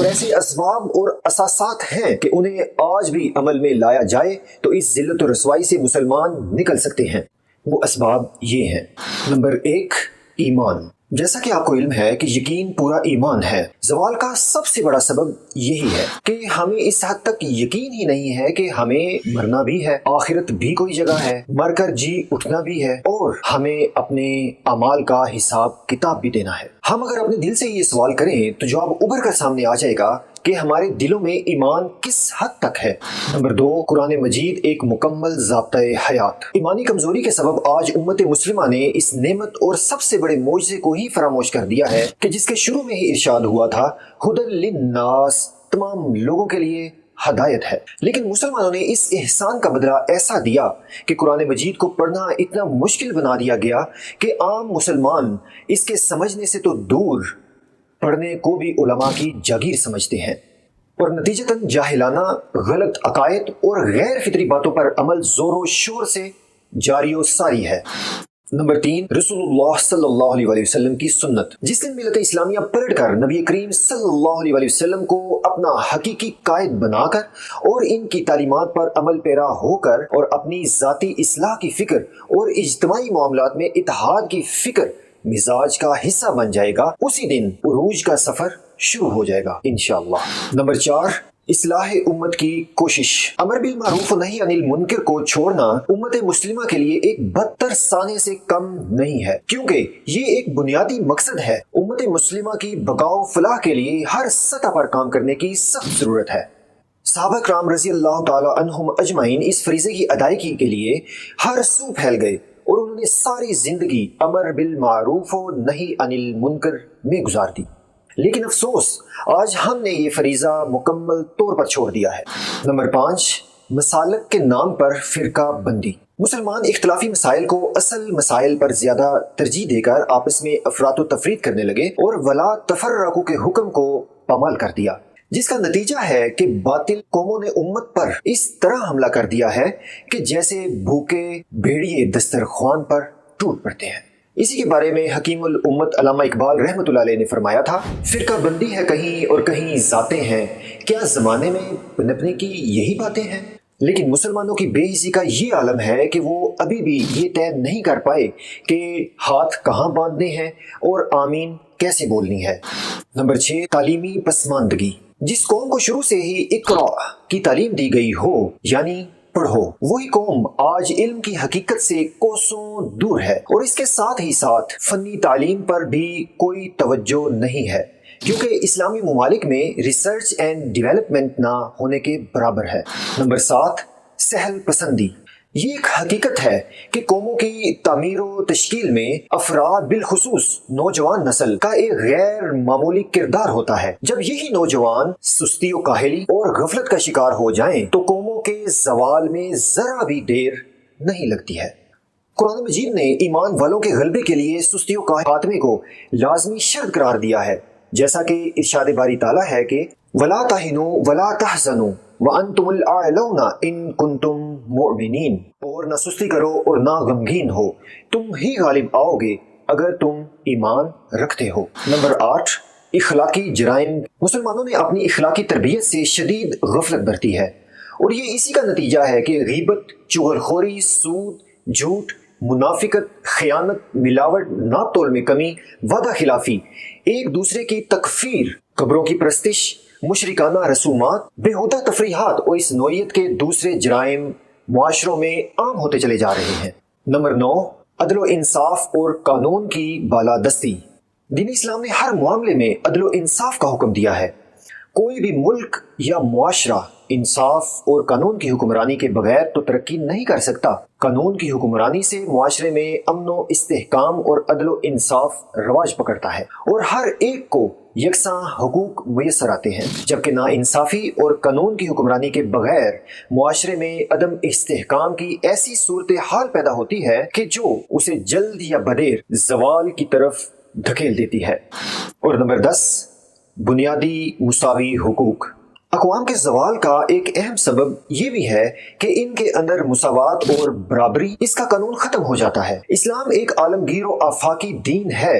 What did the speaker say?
ایسے اسباب اور اساسات ہیں کہ انہیں آج بھی عمل میں لایا جائے تو اس ذلت و رسوائی سے مسلمان نکل سکتے ہیں۔ وہ اسباب یہ ہیں۔ نمبر 1، ایمان۔ جیسا کہ آپ کو علم ہے کہ یقین پورا ایمان ہے، زوال کا سب سے بڑا سبب یہی ہے کہ ہمیں اس حد تک یقین ہی نہیں ہے کہ ہمیں مرنا بھی ہے، آخرت بھی کوئی جگہ ہے، مر کر جی اٹھنا بھی ہے، اور ہمیں اپنے اعمال کا حساب کتاب بھی دینا ہے۔ ہم اگر اپنے دل سے یہ سوال کریں تو جواب ابھر کر سامنے آ جائے گا کہ ہمارے دلوں میں ایمان کس حد تک ہے۔ نمبر 2، قرآن مجید ایک مکمل ضابطۂ حیات۔ ایمانی کمزوری کے سبب آج امت مسلمہ نے اس نعمت اور سب سے بڑے معجزے کو ہی فراموش کر دیا ہے کہ جس کے شروع میں ہی ارشاد ہوا تھا، ھدی للناس، تمام لوگوں کے لیے ہدایت ہے۔ لیکن مسلمانوں نے اس احسان کا بدلہ ایسا دیا کہ قرآن مجید کو پڑھنا اتنا مشکل بنا دیا گیا کہ عام مسلمان اس کے سمجھنے سے تو دور، پڑھنے کو بھی علماء کی جاگیر سمجھتے ہیں، اور نتیجتاً جاہلانہ غلط عقائد اور غیر فطری باتوں پر عمل زور و شور سے جاری و ساری ہے۔ نمبر 3، رسول اللہ صلی اللہ علیہ وآلہ وسلم کی سنت۔ جس دن ملت اسلامیہ پلٹ کر نبی کریم صلی اللہ علیہ وآلہ وسلم کو اپنا حقیقی قائد بنا کر اور ان کی تعلیمات پر عمل پیرا ہو کر اور اپنی ذاتی اصلاح کی فکر اور اجتماعی معاملات میں اتحاد کی فکر مزاج کا حصہ بن جائے گا، اسی دن عروج کا سفر شروع ہو جائے گا انشاءاللہ۔ نمبر 4، اصلاح امت کی کوشش۔ امر بالمعروف و نہی عن المنکر کو چھوڑنا امت مسلمہ کے لیے ایک بدتر سانے سے کم نہیں ہے، کیونکہ یہ ایک بنیادی مقصد ہے۔ امت مسلمہ کی بقا و فلاح کے لیے ہر سطح پر کام کرنے کی سخت ضرورت ہے۔ صحابہ کرام رضی اللہ تعالی عنہم اجمعین اس فریضے کی ادائیگی کے لیے ہر سو پھیل گئے اور انہوں نے ساری زندگی امر بالمعروف و نہی عن المنکر میں گزار دی، لیکن افسوس آج ہم نے یہ فریضہ مکمل طور پر چھوڑ دیا ہے۔ نمبر 5، مسالک کے نام پر فرقہ بندی۔ مسلمان اختلافی مسائل کو اصل مسائل پر زیادہ ترجیح دے کر آپس میں افراط و تفریق کرنے لگے اور ولا تفرقوا کے حکم کو پامال کر دیا، جس کا نتیجہ ہے کہ باطل قوموں نے امت پر اس طرح حملہ کر دیا ہے کہ جیسے بھوکے بھیڑیے دسترخوان پر ٹوٹ پڑتے ہیں۔ اسی کے بارے میں حکیم الامت علامہ اقبال رحمۃ اللہ علیہ نے فرمایا تھا، فرقہ بندی ہے کہیں اور کہیں ذاتیں ہیں، کیا زمانے میں پنپنے کی یہی باتیں ہیں؟ لیکن مسلمانوں کی بے حسی کا یہ عالم ہے کہ وہ ابھی بھی یہ طے نہیں کر پائے کہ ہاتھ کہاں باندھنے ہیں اور آمین کیسے بولنی ہے۔ نمبر 6، تعلیمی پسماندگی۔ جس قوم کو شروع سے ہی اقرا کی تعلیم دی گئی ہو، یعنی پڑھو، وہی قوم آج علم کی حقیقت سے کوسوں دور ہے، اور اس کے ساتھ ہی ساتھ فنی تعلیم پر بھی کوئی توجہ نہیں ہے، کیونکہ اسلامی ممالک میں ریسرچ اینڈ ڈیولپمنٹ نہ ہونے کے برابر ہے۔ نمبر 7، سہل پسندی۔ یہ ایک حقیقت ہے کہ قوموں کی تعمیر و تشکیل میں افراد بالخصوص نوجوان نسل کا ایک غیر معمولی کردار ہوتا ہے۔ جب یہی نوجوان سستی و کاہلی اور غفلت کا شکار ہو جائیں تو قوموں کے زوال میں ذرا بھی دیر نہیں لگتی ہے۔ قرآن مجید نے ایمان والوں کے غلبے کے لیے سستی و خاتمے کو لازمی شرط قرار دیا ہے، جیسا کہ ارشاد باری تعالیٰ ہے کہ وَلَا تَهِنُوا وَلَا تَحْزَنُوا وَأَنْتُمُ الْأَعْلَوْنَ إِن كُنتُم مُؤْمِنِينَ۔ اور نہ سستی کرو اور نہ غمگین ہو، تم ہی غالب آؤ گے اگر تم ایمان رکھتے ہو۔ نمبر 8، اخلاقی جرائم۔ مسلمانوں نے اپنی اخلاقی تربیت سے شدید غفلت برتی ہے، اور یہ اسی کا نتیجہ ہے کہ غیبت، چغلخوری، سود، جھوٹ، منافقت، خیانت، ملاوٹ، ناپ تول میں کمی، وعدہ خلافی، ایک دوسرے کی تکفیر، قبروں کی پرستش، مشرکانہ رسومات، بےہودہ تفریحات اور اس نوعیت کے دوسرے جرائم معاشروں میں عام ہوتے چلے جا رہے ہیں۔ نمبر 9، عدل و انصاف اور قانون کی بالادستی۔ دین اسلام نے ہر معاملے میں عدل و انصاف کا حکم دیا ہے۔ کوئی بھی ملک یا معاشرہ انصاف اور قانون کی حکمرانی کے بغیر تو ترقی نہیں کر سکتا۔ قانون کی حکمرانی سے معاشرے میں امن و استحکام اور عدل و انصاف رواج پکڑتا ہے، اور ہر ایک کو یکساں حقوق میسر آتے ہیں، جبکہ ناانصافی اور قانون کی حکمرانی کے بغیر معاشرے میں عدم استحکام کی ایسی صورتحال پیدا ہوتی ہے کہ جو اسے جلد یا بدیر زوال کی طرف دھکیل دیتی ہے۔ اور نمبر 10، بنیادی مساوی حقوق۔ اقوام کے زوال کا ایک اہم سبب یہ بھی ہے کہ ان کے اندر مساوات اور برابری، اس کا قانون ختم ہو جاتا ہے۔ اسلام ایک عالمگیر و آفاقی دین ہے